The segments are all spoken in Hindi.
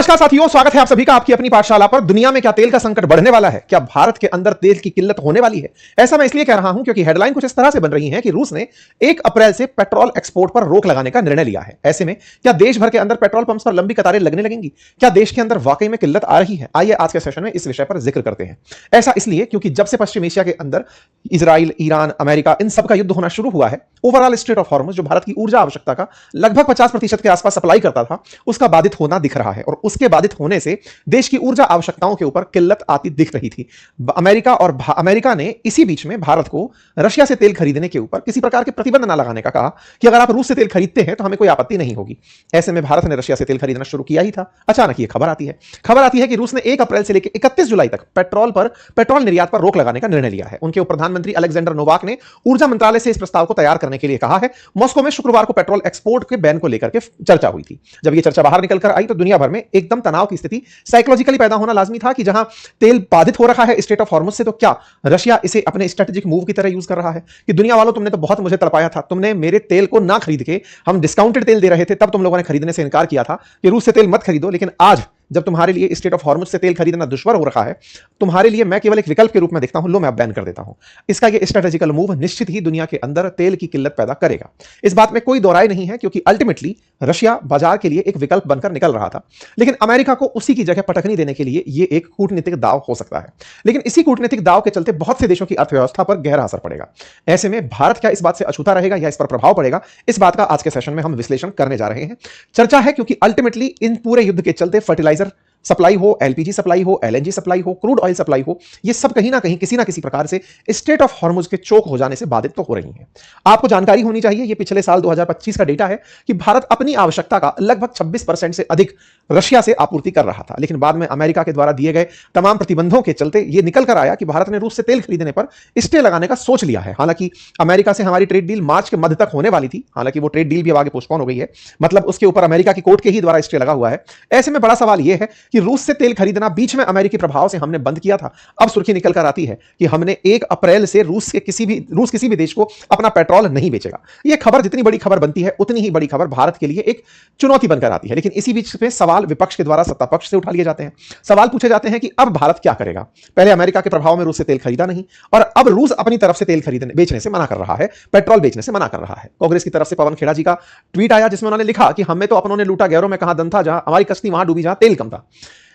नमस्कार साथियों, स्वागत है आप सभी का आपकी अपनी पाठशाला पर। दुनिया में क्या तेल का संकट बढ़ने वाला है? क्या भारत के अंदर तेल की किल्लत होने वाली है? ऐसा मैं इसलिए कह रहा हूं क्योंकि हेडलाइन कुछ इस तरह से बन रही है कि रूस ने 1 अप्रैल से पेट्रोल एक्सपोर्ट पर रोक लगाने का निर्णय लिया है। ऐसे में क्या देश भर के अंदर पेट्रोल पंप्स पर लंबी कतारें लगने लगेंगी? क्या देश के अंदर वाकई में किल्लत आ रही है? आइए आज के सेशन में इस विषय पर जिक्र करते हैं। ऐसा इसलिए क्योंकि जब से पश्चिम एशिया के अंदर इजराइल, ईरान, अमेरिका इन सब का युद्ध होना शुरू हुआ है, ओवरऑल स्ट्रेट ऑफ हॉर्मुज जो भारत की ऊर्जा आवश्यकता का लगभग 50% के आसपास सप्लाई करता था, उसका बाधित होना दिख रहा है और उसके बाधित होने से देश की ऊर्जा आवश्यकताओं के ऊपर किल्लत आती दिख रही थी। अमेरिका ने इसी बीच में भारत को रशिया से तेल खरीदने के ऊपर किसी प्रकार के प्रतिबंध ना लगाने का कहा कि अगर आप रूस से तेल खरीदते हैं तो हमें कोई आपत्ति नहीं होगी। ऐसे में भारत ने रशिया से तेल खरीदना शुरू किया ही था। अचानक ये खबर आती है कि रूस ने 1 अप्रैल से लेकर 31 जुलाई तक पेट्रोल निर्यात पर रोक लगाने का निर्णय लिया है। उनके प्रधानमंत्री अलेक्जेंडर नोवाक ने ऊर्जा मंत्रालय से इस प्रस्ताव को तैयार करने के लिए कहा है। मॉस्को में शुक्रवार को पेट्रोल एक्सपोर्ट के बैन को लेकर के चर्चा हुई थी। जब यह चर्चा बाहर निकलकर आई तो दुनिया भर में एकदम तनाव की स्थिति साइकोलॉजिकली पैदा होना लाजमी था कि जहां तेल बाधित हो रहा है स्ट्रेट ऑफ हॉर्मुज से, तो क्या रशिया इसे अपने स्ट्रेटेजिक मूव की तरह यूज कर रहा है कि दुनिया वालों, तुमने तो बहुत मुझे तड़पाया था, तुमने मेरे तेल को ना खरीद के, हम डिस्काउंटेड तेल दे रहे थे तब तुम लोगों ने खरीदने से इनकार किया था कि रूस से तेल मत खरीदो, लेकिन आज जब तुम्हारे लिए स्ट्रेट ऑफ हॉर्मुज से तेल खरीदना दुश्वार हो रहा है, तुम्हारे लिए मैं केवल एक विकल्प के रूप में देखता हूं, लो मैं अब बैन कर देता हूं। इसका यह स्ट्रेटेजिकल मूव निश्चित ही दुनिया के अंदर तेल की किल्लत पैदा करेगा। इस बात में कोई दो राय नहीं है क्योंकि अल्टीमेटली रशिया बाजार के लिए एक विकल्प बनकर निकल रहा था, लेकिन अमेरिका को उसी की जगह पटकनी देने के लिए यह एक कूटनीतिक दाव हो सकता है। लेकिन इसी कूटनीतिक दाव के चलते बहुत से देशों की अर्थव्यवस्था पर गहरा असर पड़ेगा। ऐसे में भारत क्या इस बात से अछूता रहेगा या इस पर प्रभाव पड़ेगा, इस बात का आज के सेशन में हम विश्लेषण करने जा रहे हैं। चर्चा है क्योंकि अल्टीमेटली इन पूरे युद्ध के चलते फर्टिलाइजर सप्लाई हो, एलपीजी सप्लाई हो, एलएनजी सप्लाई हो, क्रूड ऑयल सप्लाई हो, ये सब कहीं ना कहीं किसी ना किसी प्रकार से स्ट्रेट ऑफ हॉर्मुज के चोक हो जाने से बाधित तो हो रही हैं। आपको जानकारी होनी चाहिए, ये पिछले साल 2025 का डेटा है कि भारत अपनी आवश्यकता का लगभग 26% से अधिक रशिया से आपूर्ति कर रहा था, लेकिन बाद में अमेरिका के द्वारा दिए गए तमाम प्रतिबंधों के चलते यह निकल कर आया कि भारत ने रूस से तेल खरीदने पर स्टे लगाने का सोच लिया है। हालांकि अमेरिका से हमारी ट्रेड डील मार्च के मध्य तक होने वाली थी, हालांकि वो ट्रेड डील भी अब आगे पोस्टपोन हो गई है, मतलब उसके ऊपर अमेरिका की कोर्ट के ही द्वारा स्टे लगा हुआ है। ऐसे में बड़ा सवाल यह है कि रूस से तेल बीच में अमेरिकी प्रभाव से हमने बंद किया था, अब सुर्खी निकल कर आती है कि हमने 1 अप्रैल से रूस किसी भी देश को अपना पेट्रोल नहीं बेचेगा। यह खबर जितनी बड़ी खबर बनती है उतनी ही बड़ी खबर भारत के लिए एक चुनौती बनकर आती है। लेकिन इसी बीच में सवाल विपक्ष के द्वारा सत्ता पक्ष से उठा लिए जाते हैं। सवाल पूछे जाते हैं कि अब भारत क्या करेगा? पहले अमेरिका के प्रभाव में रूस से तेल खरीदा नहीं और अब रूस अपनी तरफ से तेल बेचने से मना कर रहा है, पेट्रोल बेचने से मना कर रहा है। कांग्रेस की तरफ से पवन खेड़ा जी का ट्वीट आया जिसमें उन्होंने लिखा कि हमें तो अपनों ने लूटा, गैरों में कहां दम था, जहां हमारी कश्ती वहां डूबी जहां तेल कम था।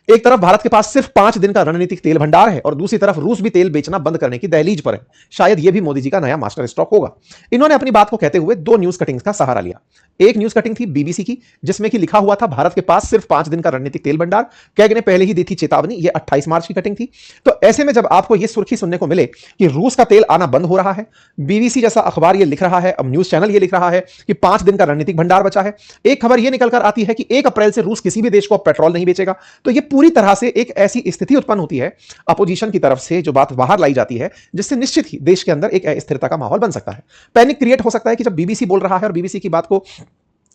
एक तरफ भारत के पास सिर्फ 5 दिन का रणनीतिक तेल भंडार है और दूसरी तरफ रूस भी तेल बेचना बंद करने की दहलीज पर है। शायद यह भी मोदी जी का नया मास्टर स्ट्रोक होगा। इन्होंने अपनी बात को कहते हुए 2 न्यूज कटिंग्स का सहारा लिया। एक न्यूज कटिंग थी बीबीसी की जिसमें कि लिखा हुआ था भारत के पास सिर्फ 5 दिन का रणनीतिक तेल भंडार। कैग ने पहले ही दी थी चेतावनी, यह 28 मार्च की कटिंग थी। तो ऐसे में जब आपको यह सुर्खी सुनने को मिले कि रूस का तेल आना बंद हो रहा है, बीबीसी जैसा अखबार यह लिख रहा है, अब न्यूज चैनल यह लिख रहा है कि 5 दिन का रणनीतिक भंडार बचा है, एक खबर यह निकलकर आती है कि 1 अप्रैल से रूस किसी भी देश को पेट्रोल नहीं बेचेगा, तो यह पूरी तरह से एक ऐसी स्थिति उत्पन्न होती है अपोजिशन की तरफ से जो बात बाहर लाई जाती है, जिससे निश्चित ही देश के अंदर एक अस्थिरता का माहौल बन सकता है। पैनिक क्रिएट हो सकता है कि जब बीबीसी बोल रहा है और बीबीसी की बात को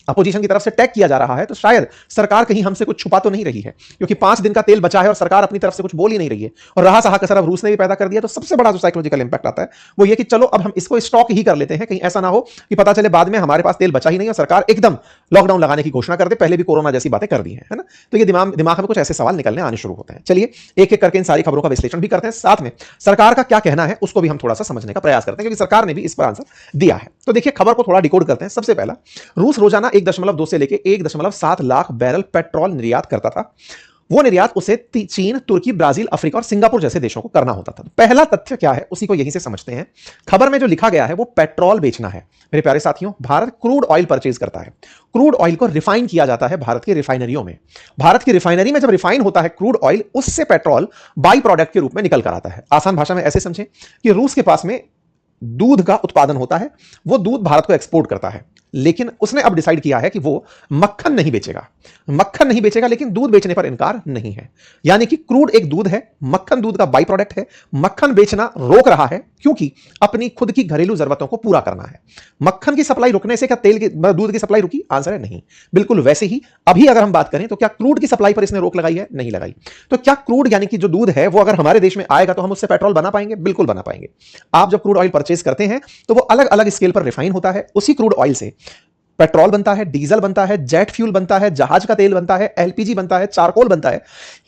अपोजिशन की तरफ से टैग किया जा रहा है तो शायद सरकार कहीं हमसे कुछ छुपा तो नहीं रही है, क्योंकि 5 दिन का तेल बचा है और सरकार अपनी तरफ से कुछ बोल ही नहीं रही है और रहा सहा कसर अब रूस ने भी पैदा कर दिया। तो सबसे बड़ा जो साइकोलॉजिकल इंपैक्ट आता है वो ये कि चलो अब हम इसको स्टॉक ही कर लेते हैं, कहीं ऐसा ना हो कि पता चले बाद में हमारे पास तेल बचा ही नहीं और सरकार एकदम लॉकडाउन लगाने की घोषणा कर दे। पहले भी कोरोना जैसी बातें कर दी है ना। तो ये दिमाग में कुछ ऐसे सवाल निकलने आने शुरू होते हैं। चलिए एक एक करके इन सारी खबरों का विश्लेषण भी करते हैं, साथ में सरकार का क्या कहना है उसको भी हम थोड़ा सा समझने का प्रयास करते हैं, क्योंकि सरकार ने भी इस पर आंसर दिया है। तो देखिए खबर को थोड़ा डिकोड करते हैं। सबसे पहला, रूस रोजाना 1.2 से 1.7 लाख बैरल पेट्रोल निर्यात करता था। वो निर्यात उसे चीन, तुर्की, ब्राजील, अफ्रीका और सिंगापुर जैसे देशों को करना होता था। पहला तथ्य क्या है उसी को यहीं से समझते हैं। खबर में जो लिखा गया है वो पेट्रोल बेचना है। मेरे प्यारे साथियों, भारत क्रूड ऑयल परचेज करता है। क्रूड ऑयल को रिफाइन किया जाता है भारत की रिफाइनरियों में। भारत की रिफाइनरी में जब रिफाइन होता है क्रूड ऑयल, उससे पेट्रोल बाई प्रोडक्ट के रूप में निकल कर आता है। आसान भाषा में ऐसे समझें कि रूस के पास में दूध का उत्पादन होता है, वो दूध भारत को एक्सपोर्ट करता है, लेकिन उसने अब डिसाइड किया है कि वो मक्खन नहीं बेचेगा, लेकिन दूध बेचने पर इनकार नहीं है। यानी कि क्रूड एक दूध है, मक्खन दूध का बाई प्रोडक्ट है। मक्खन बेचना रोक रहा है क्योंकि अपनी खुद की घरेलू जरूरतों को पूरा करना है। मक्खन की सप्लाई रुकने से क्या दूध की सप्लाई रुकी? आंसर है नहीं। बिल्कुल वैसे ही अभी अगर हम बात करें तो क्या क्रूड की सप्लाई पर इसने रोक लगाई है? नहीं लगाई। तो क्या क्रूड यानी कि जो दूध है वो अगर हमारे देश में आएगा तो हम उससे पेट्रोल बना पाएंगे? बिल्कुल बना पाएंगे। आप जब क्रूड ऑयल परचेज करते हैं तो वो अलग अलग स्केल पर रिफाइन होता है, उसी क्रूड ऑयल से पेट्रोल बनता है, डीजल बनता है, जेट फ्यूल बनता है, जहाज का तेल बनता है, एलपीजी बनता है, चारकोल बनता है।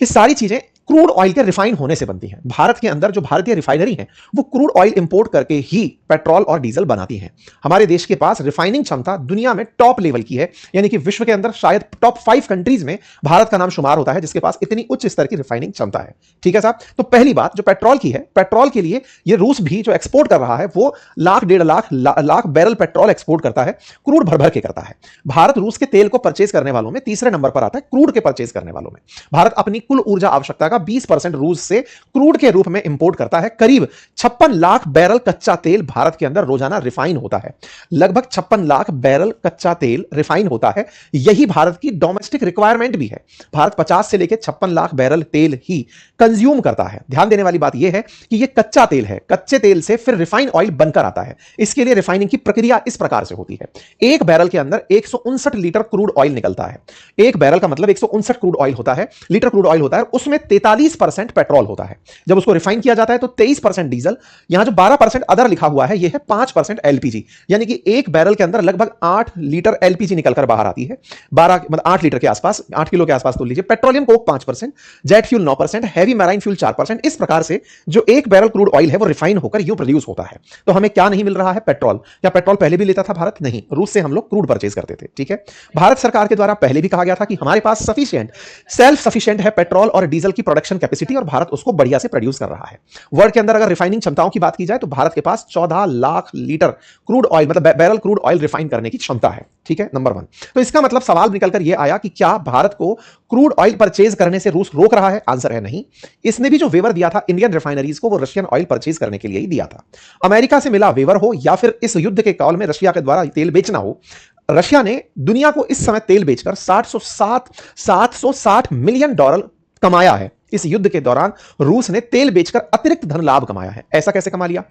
ये सारी चीजें क्रूड ऑयल के रिफाइन होने से बनती हैं। भारत के अंदर जो भारतीय रिफाइनरी है वो क्रूड ऑयल इंपोर्ट करके ही पेट्रोल और डीजल बनाती हैं। हमारे देश के पास रिफाइनिंग क्षमता दुनिया में टॉप लेवल की है, यानी कि विश्व के अंदर शायद टॉप 5 कंट्रीज में भारत का नाम शुमार होता है जिसके पास इतनी उच्च स्तर की रिफाइनिंग क्षमता है। ठीक है साहब। तो पहली बात जो पेट्रोल की है, पेट्रोल के लिए ये रूस भी जो एक्सपोर्ट कर रहा है वो lakh 1.5 lakh barrel petrol export करता है, क्रूड भर भर के करता है। भारत रूस के तेल को परचेज करने वालों में तीसरे नंबर पर आता है, क्रूड के परचेज करने वालों में। भारत अपनी कुल ऊर्जा आवश्यकता 20% रूस से क्रूड के रूप में इंपोर्ट करता है। करीब 56 लाख बैरल कच्चा तेल भारत के अंदर रोजाना रिफाइन होता है। लगभग 56 लाख बैरल कच्चा तेल रिफाइन होता है। यही भारत की डोमेस्टिक रिक्वायरमेंट भी है। भारत 50 से लेकर 56 लाख बैरल तेल ही कंज्यूम करता है। ध्यान देने वाली बात यह है कि यह कच्चा तेल है, कच्चे तेल से फिर रिफाइन ऑयल बनकर आता है। इसके लिए रिफाइनिंग की प्रक्रिया इस प्रकार से होती है। एक बैरल के अंदर 159 लीटर क्रूड ऑयल निकलता है। एक बैरल का मतलब 159 क्रूड ऑयल होता है, लीटर क्रूड ऑयल होता है। उसमें 43% पेट्रोल होता है। जब उसको रिफाइन किया जाता है तो 23% डीजल। यहां जो 12% अदर लिखा हुआ है यह है 5% एलपीजी, यानी कि एक बैरल के अंदर लगभग 8 लीटर एलपीजी निकलकर बाहर आती है। 12 मतलब 8 लीटर के आसपास, 8 किलो के आसपास तो लीजिए। Petroleum Coke 5%, jet fuel 9%, heavy marine fuel 4%। इस प्रकार से जो एक बैरल क्रूड ऑयल है वो रिफाइन होकर यूं प्रोड्यूस होता है। तो हमें क्या नहीं मिल रहा है? पेट्रोल। क्या पेट्रोल पहले भी लेता था भारत? नहीं, रूस से हम लोग क्रूड परचेज करते थे। ठीक है। भारत सरकार के द्वारा पहले भी कहा गया था कि हमारे पास सफिशिएंट, सेल्फ सफिशिएंट है पेट्रोल और डीजल की प्रोडक्शन कैपेसिटी और भारत उसको बढ़िया से प्रोड्यूस कर रहा है। वर्ल्ड के अंदर अगर रिफाइनिंग क्षमताओं की बात की जाए तो भारत के पास 14 लाख लीटर क्रूड ऑयल मतलब बैरल क्रूड ऑयल रिफाइन करने की क्षमता है। ठीक है, नंबर 1। तो इसका मतलब सवाल निकलकर यह आया कि क्या भारत को क्रूड ऑयल परचेज करने से रूस रोक रहा है? आंसर है नहीं। इसने भी जो वेवर दिया था इंडियन रिफाइनरीज को वो रशियन ऑयल परचेज करने के लिए ही दिया था। अमेरिका से मिला वेवर हो या फिर इस युद्ध के काल में रशिया के द्वारा तेल बेचना हो, रशिया ने दुनिया को इस समय तेल बेचकर 760 मिलियन डॉलर कमाया है। इस युद्ध के दौरान रूस ने तेल बेचकर अतिरिक्त धन लाभ कमाया है। ऐसा कैसे कमा लिया?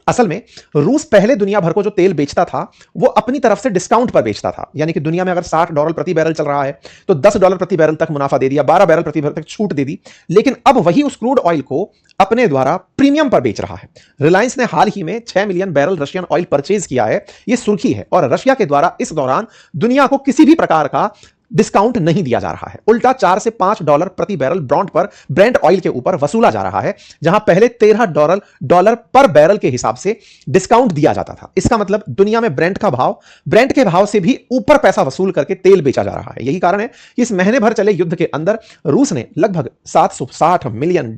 असल में रूस पहले दुनिया भर को जो तेल बेचता था वो अपनी तरफ से डिस्काउंट पर बेचता था, यानी कि दुनिया में अगर $60 प्रति बैरल चल रहा है तो $10 प्रति बैरल तक मुनाफा दे दिया, 12 बैरल प्रति बैरल तक छूट दे दी। लेकिन अब वही उस क्रूड ऑयल को अपने द्वारा प्रीमियम पर बेच रहा है। रिलायंस ने हाल ही में 6 million barrel Russian oil purchase किया है, यह सुर्खी है। और रशिया के द्वारा इस दौरान दुनिया को किसी भी प्रकार का डिस्काउंट नहीं दिया जा रहा है, उल्टा $4 से $5 प्रति बैरल ब्रेंट ऑयल के ऊपर वसूला जा रहा है, जहां पहले $13 पर बैरल के हिसाब से डिस्काउंट दिया जाता था। इसका मतलब दुनिया में ब्रेंट के भाव से भी ऊपर पैसा वसूल करके तेल बेचा जा रहा है। यही कारण है कि इस महीने भर चले युद्ध के अंदर रूस ने लगभग $760 मिलियन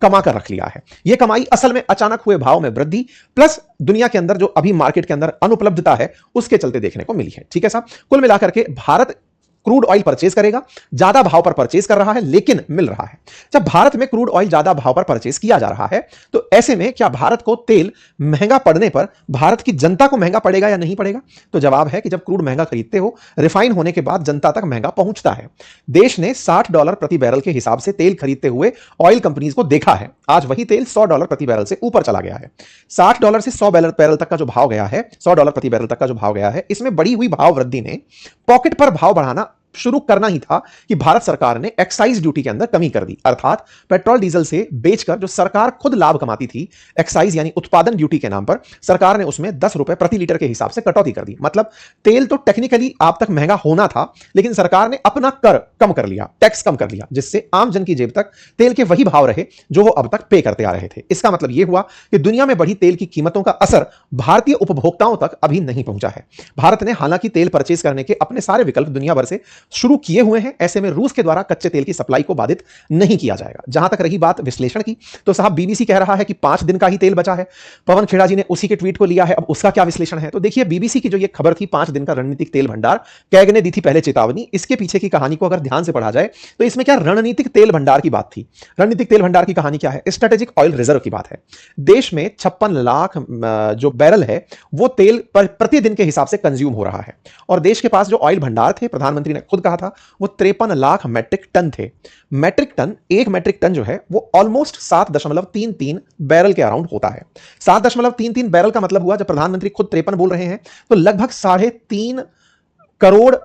कमा कर रख लिया है। यह कमाई असल में अचानक हुए भाव में वृद्धि प्लस दुनिया के अंदर जो अभी मार्केट के अंदर अनुपलब्धता है उसके चलते देखने को मिली है। ठीक है साहब। कुल मिलाकर के भारत क्रूड ऑयल परचेज करेगा, ज्यादा भाव पर परचेज कर रहा है लेकिन मिल रहा है। जब भारत में क्रूड ऑयल ज्यादा भाव पर परचेज किया जा रहा है तो ऐसे में क्या भारत को तेल महंगा पड़ने पर भारत की जनता को महंगा पड़ेगा या नहीं पड़ेगा? तो जवाब है कि जब क्रूड महंगा खरीदते हो, रिफाइन होने के बाद जनता तक महंगा पहुंचता है। देश ने $60 प्रति बैरल के हिसाब से तेल खरीदते हुए ऑयल कंपनीज को देखा है। आज वही तेल $100 प्रति बैरल से ऊपर चला गया है। $60 से 100 बैरल तक का जो भाव गया है, $100 प्रति बैरल तक का जो भाव गया है, इसमें बढ़ी हुई भाव वृद्धि ने पॉकेट पर भाव बढ़ाना शुरू करना ही था कि भारत सरकार ने एक्साइज ड्यूटी के अंदर कमी कर दी। अर्थात पेट्रोल डीजल से बेचकर जो सरकार खुद लाभ कमाती थी, एक्साइज यानी उत्पादन ड्यूटी के नाम पर, सरकार ने उसमें ₹10 प्रति लीटर के हिसाब से कटौती कर दी। मतलब तेल तो टेक्निकली आप तक महंगा होना था लेकिन सरकार ने अपना कर कम कर लिया, टैक्स कम कर लिया, जिससे आम जन की जेब तक तेल के वही भाव रहे जो वो अब तक पे करते आ रहे थे। इसका मतलब यह हुआ कि दुनिया में बढ़ी तेल की कीमतों का असर भारतीय उपभोक्ताओं तक अभी नहीं पहुंचा है। भारत ने हालांकि तेल परचेज करने के अपने सारे विकल्प दुनिया भर से शुरू किए हुए हैं। ऐसे में रूस के द्वारा कच्चे तेल की सप्लाई को बाधित नहीं किया जाएगा। जहां तक रही बात विश्लेषण की, तो साहब बीबीसी कह रहा है कि 5 दिन का ही तेल बचा है। पवन खेड़ा जी ने उसी के ट्वीट को लिया है। अब उसका क्या विश्लेषण है? तो देखिए, बीबीसी की जो ये खबर थी 5 दिन का रणनीतिक तेल भंडार, कैग ने दी थी पहले चेतावनी। इसके पीछे की कहानी को अगर ध्यान से पढ़ा जाए तो इसमें क्या रणनीतिक तेल भंडार की बात थी। रणनीतिक तेल भंडार की कहानी क्या है? स्ट्रेटेजिक ऑयल रिजर्व की बात है। देश में 56 लाख जो बैरल है वो तेल प्रतिदिन के हिसाब से कंज्यूम हो रहा है और देश के पास जो ऑयल भंडार थे, प्रधानमंत्री ने खुद कहा था, वो 53 लाख मैट्रिक टन थे। एक मैट्रिक टन जो है वो ऑलमोस्ट 7.33 बैरल के अराउंड होता है। 7.33 बैरल का मतलब हुआ, जब प्रधानमंत्री खुद 53 बोल रहे हैं तो लगभग 3.5 करोड़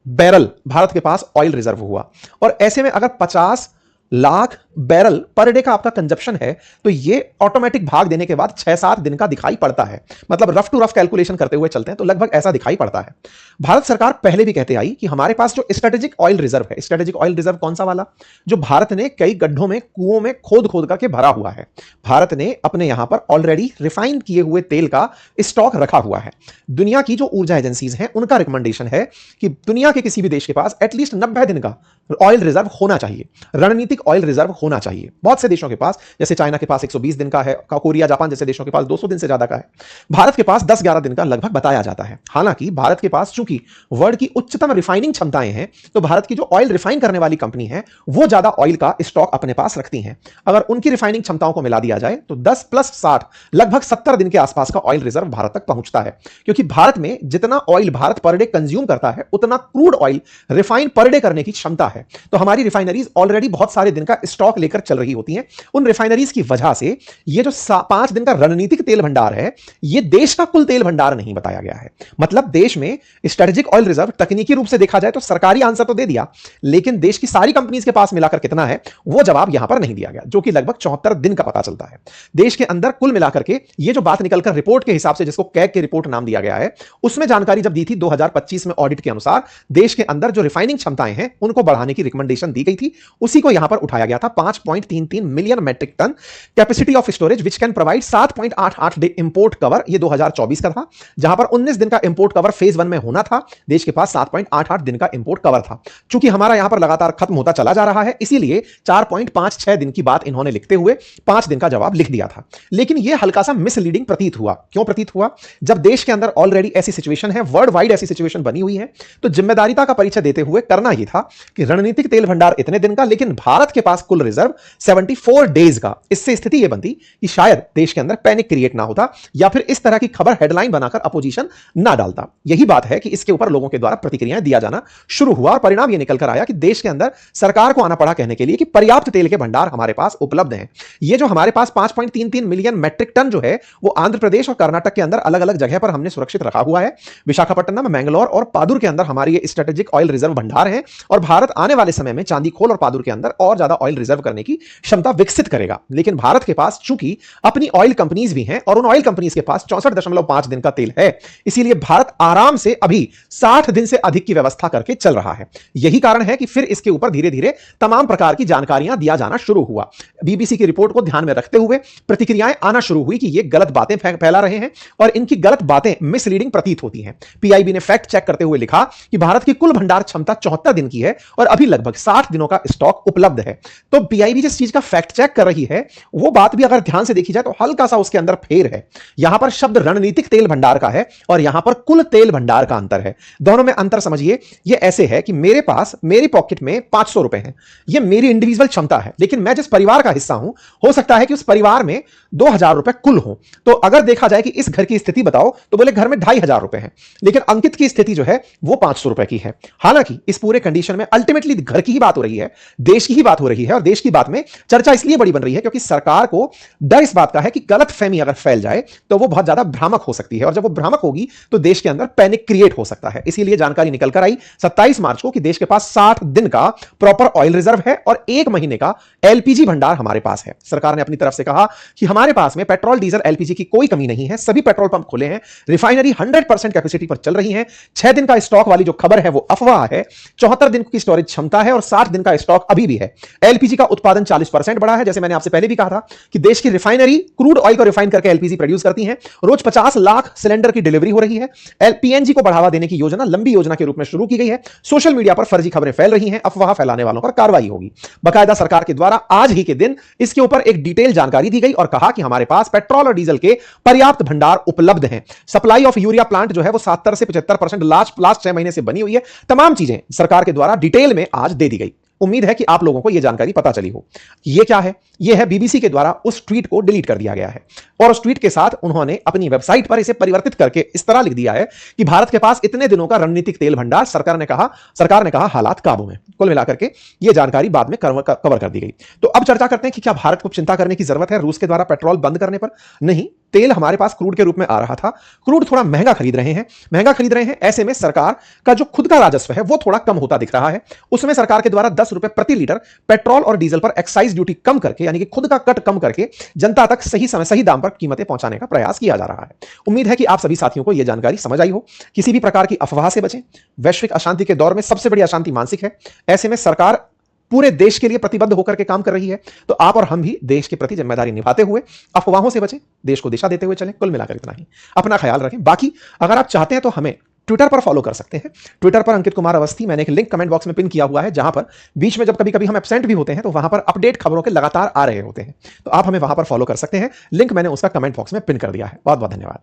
बैरल भारत के पास ऑयल रिजर्व हुआ। और ऐसे में अगर 50 लाख बैरल पर डे का आपका कंजप्शन है, तो ये ऑटोमेटिक भाग देने के बाद 6-7 दिन का दिखाई पड़ता है। मतलब रफ टू रफ कैलकुलेशन करते हुए चलते हैं तो लगभग ऐसा दिखाई पड़ता है। भारत सरकार पहले भी कहते आई कि हमारे पास जो स्ट्रेटेजिक ऑयल रिजर्व है, स्ट्रेटेजिक ऑयल रिजर्व कौन सा वाला, जो भारत ने कई गड्ढों में, कुओं में खोद खोद करके भरा हुआ है। भारत ने अपने यहां पर ऑलरेडी रिफाइन किए हुए तेल का स्टॉक रखा हुआ है। दुनिया की जो ऊर्जा एजेंसीज हैं उनका रिकमेंडेशन है कि दुनिया के किसी भी देश के पास एटलीस्ट 90 दिन का ऑयल रिजर्व होना चाहिए, रणनीतिक ऑयल रिजर्व होना चाहिए। बहुत से देशों के पास, जैसे चाइना के पास 120 दिन का है, कोरिया जापान जैसे देशों के पास 200 दिन से ज्यादा का है। भारत के पास 10-11 दिन का लगभग बताया जाता है। हालांकि भारत के पास चूंकि वर्ल्ड की उच्चतम रिफाइनिंग क्षमताएं हैं, तो भारत की जो ऑयल रिफाइन करने वाली कंपनी है वो ज्यादा ऑयल का स्टॉक अपने पास रखती हैं। अगर उनकी रिफाइनिंग क्षमताओं को मिला दिया जाए तो 10 + 60 लगभग 70 दिन के आसपास का ऑयल रिजर्व भारत तक पहुंचता है। क्योंकि भारत में जितना oil Bharat per day consume करता है उतना crude oil refine per day करने की क्षमता है। तो हमारी रिफाइनरीज ऑलरेडी बहुत सारे दिन का स्टॉक लेकर चल रही होती हैं। उन रिफाइनरीज की वजह से ये जो 5 दिन का रणनीतिक तेल भंडार है, ये देश का कुल तेल भंडार नहीं बताया गया है। मतलब देश में स्ट्रेटेजिक ऑयल रिजर्व तकनीकी रूप से देखा जाए तो सरकारी आंसर तो दे दिया, लेकिन देश की सारी कंपनीज के पास मिलाकर कितना है वो जवाब यहां पर नहीं दिया गया, जो कि लगभग 74 दिन का पता चलता है। देश के अंदर कुल मिलाकर के ये जो बात निकलकर रिपोर्ट के हिसाब से, जिसको कैग की रिपोर्ट नाम दिया गया है, उसमें जानकारी जब दी थी 2025 में ऑडिट के अनुसार देश के अंदर जो रिफाइनिंग क्षमताएं हैं उनको बढ़ाने की रिकमेंडेशन दी गई थी। उसी को यहां पर उठाया गया था। 5.33 million metric ton capacity of storage which can provide 7.88 day import cover, ये 2024 का था, जहां पर 19 दिन का इंपोर्ट कवर फेज 1 में होना था। देश के पास 7.88 दिन का इंपोर्ट कवर था। चूंकि हमारा यहां पर लगातार खत्म होता चला जा रहा है, इसीलिए 4.56 दिन की बात इन्होंने लिखते हुए 5 दिन का जवाब लिख दिया था। लेकिन यह हल्का सा मिसलीडिंग प्रतीत हुआ। क्यों प्रतीत हुआ? जब देश के अंदर ऑलरेडी ऐसी सिचुएशन है, वर्ल्ड वाइड ऐसी सिचुएशन बनी हुई है, तो जिम्मेदारिता का परिचय देते हुए करना यह था कि रणनीतिक तेल भंडार इतने दिन का, लेकिन भारत के पास कुल रिजर्व 74 डेज का। इससे स्थिति यह बनती कि शायद देश के अंदर पैनिक क्रिएट ना होता, या फिर इस तरह की खबर हेडलाइन बनाकर अपोजिशन ना डालता। यही बात है कि इसके ऊपर लोगों के द्वारा प्रतिक्रियाएं दिया जाना शुरू हुआ, और परिणाम यह निकलकर आया कि देश के अंदर सरकार को आना पड़ा कहने के लिए कि पर्याप्त तेल के भंडार हमारे पास उपलब्ध हैं। ये जो हमारे पास 5.33 मिलियन मेट्रिक टन जो है, वो आंध्र प्रदेश और कर्नाटक के अंदर अलग अलग जगह पर हमने सुरक्षित रखा हुआ है। विशाखापट्टनम, मैंगलोर और पादुर के अंदर हमारी ये स्ट्रेटेजिक ऑयल रिजर्व भंडार है, और भारत आने वाले समय में चांदीखोल और पादुर के अंदर और ज्यादा ऑयल रिजर्व करने की क्षमता विकसित करेगा। लेकिन भारत के पास चूंकि अपनी ऑयल कंपनीज भी हैं और उन ऑयल कंपनीज के पास 64.5 दिन का तेल है, इसीलिए भारत आराम से अभी 60 दिन से अधिक की व्यवस्था करके चल रहा है। यही कारण है कि फिर इसके ऊपर धीरे धीरे तमाम प्रकार की जानकारियां दिया जाना शुरू हुआ। बीबीसी की रिपोर्ट को ध्यान में रखते हुए प्रतिक्रियाएं आना शुरू हुई कि ये गलत बातें फैला रहे हैं, और इनकी गलत बातें मिसलीडिंग प्रतीत होती हैं। पीआईबी ने फैक्ट चेक करते हुए लिखा कि भारत की कुल भंडार क्षमता 74 दिन की है और अभी लगभग 60 दिनों का स्टॉक उपलब्ध है। तो पीआईबी जिस चीज का फैक्ट चेक कर रही है, वो बात भी अगर ध्यान से देखी जाए तो हल्का सा उसके अंदर फेर है। यहां पर शब्द रणनीतिक तेल भंडार का है और यहां पर कुल तेल भंडार का अंतर है। दोनों में अंतर समझिए। ये ऐसे है कि मेरे पास, मेरी पॉकेट में 500 रुपए हैं, ये मेरी इंडिविजुअल क्षमता है, लेकिन मैं जिस परिवार का हिस्सा हूं, हो सकता है कि उस परिवार में 2000 रुपए कुल हो। तो अगर देखा जाए कि इस घर की स्थिति बताओ, तो बोले घर में 2500 रुपए हैं, लेकिन अंकित की स्थिति जो है वो 500 रुपए की है। हालांकि इस पूरे कंडीशन में अल्टीमेटली घर की ही बात हो रही है, देश की ही बात हो रही है, और देश की बात में चर्चा इसलिए बड़ी बन रही है क्योंकि सरकार को डर इस बात का है कि गलतफहमी अगर फैल जाए तो वो बहुत ज्यादा भ्रामक हो सकती है, और जब वो भ्रामक होगी तो देश के अंदर पैनिक क्रिएट हो सकता है। इसीलिए जानकारी निकल कर आई 27 मार्च को कि देश के पास 60 दिन का प्रॉपर ऑयल रिजर्व है और 1 महीने का एलपीजी भंडार हमारे पास है। सरकार ने अपनी तरफ से कहा कि हमारे पास में पेट्रोल, डीजल, एलपीजी की कोई कमी नहीं है, सभी पेट्रोल पंप खुले हैं, रिफाइनरी 100% कैपेसिटी पर चल रही है। 6 दिन का स्टॉक वाली जो खबर है वो अफवाह है। 74 दिन की स्टोरेज क्षमता है और 60 दिन का स्टॉक अभी भी है। एलपीजी का उत्पादन 40% बढ़ा है। जैसे मैंने आपसे पहले भी कहा था कि देश की रिफाइनरी क्रूड ऑयल को रिफाइन करके एलपीजी प्रोड्यूस करती हैं। रोज 50 लाख सिलेंडर की डिलीवरी हो रही है। पीएनजी को बढ़ावा देने की योजना लंबी योजना के रूप में शुरू की गई है। सोशल मीडिया पर फर्जी खबरें फैल रही हैं, अफवाह फैलाने वालों पर कार्रवाई होगी। बाकायदा सरकार के द्वारा आज ही के दिन इसके ऊपर एक डिटेल जानकारी दी गई और कहा कि हमारे पास पेट्रोल और डीजल के पर्याप्त भंडार उपलब्ध हैं। सप्लाई ऑफ यूरिया प्लांट जो है वो 70 से 75% लास्ट 6 महीने से बनी हुई है। तमाम चीजें सरकार के द्वारा डिटेल में आज दे दी गई। उम्मीद है कि आप लोगों को यह जानकारी पता चली हो। यह क्या है? यह है बीबीसी के द्वारा उस ट्वीट को डिलीट कर दिया गया है, और उस ट्वीट के साथ उन्होंने अपनी वेबसाइट पर इसे परिवर्तित करके इस तरह लिख दिया है कि भारत के पास इतने दिनों का रणनीतिक तेल भंडार, सरकार ने कहा हालात काबू में। कुल मिलाकर के यह जानकारी बाद में कवर कर दी गई। तो अब चर्चा करते हैं कि क्या भारत को चिंता करने की जरूरत है रूस के द्वारा पेट्रोल बंद करने पर? नहीं, तेल हमारे पास क्रूड के रूप में आ रहा था, क्रूड थोड़ा महंगा खरीद रहे हैं। ऐसे में सरकार का जो खुद का राजस्व है वो थोड़ा कम होता दिख रहा है। उसमें सरकार के द्वारा 10 रुपए प्रति लीटर पेट्रोल और डीजल पर एक्साइज ड्यूटी कम करके, यानी कि खुद का कट कम करके जनता तक सही समय सही दाम पर कीमतें पहुंचाने का प्रयास किया जा रहा है। उम्मीद है कि आप सभी साथियों को यह जानकारी समझ आई हो। किसी भी प्रकार की अफवाह से बचें। वैश्विक अशांति के दौर में सबसे बड़ी अशांति मानसिक है। ऐसे में सरकार पूरे देश के लिए प्रतिबद्ध होकर के काम कर रही है, तो आप और हम भी देश के प्रति जिम्मेदारी निभाते हुए अफवाहों से बचें, देश को दिशा देते हुए चलें। कुल मिलाकर इतना ही। अपना ख्याल रखें। बाकी अगर आप चाहते हैं तो हमें ट्विटर पर फॉलो कर सकते हैं। ट्विटर पर अंकित कुमार अवस्थी, मैंने एक लिंक कमेंट बॉक्स में पिन किया हुआ है, जहां पर बीच में जब कभी कभी हम एब्सेंट भी होते हैं तो वहां पर अपडेट खबरों के लगातार आ रहे होते हैं, तो आप हमें वहां पर फॉलो कर सकते हैं। लिंक मैंने उसका कमेंट बॉक्स में पिन कर दिया है। बहुत बहुत धन्यवाद।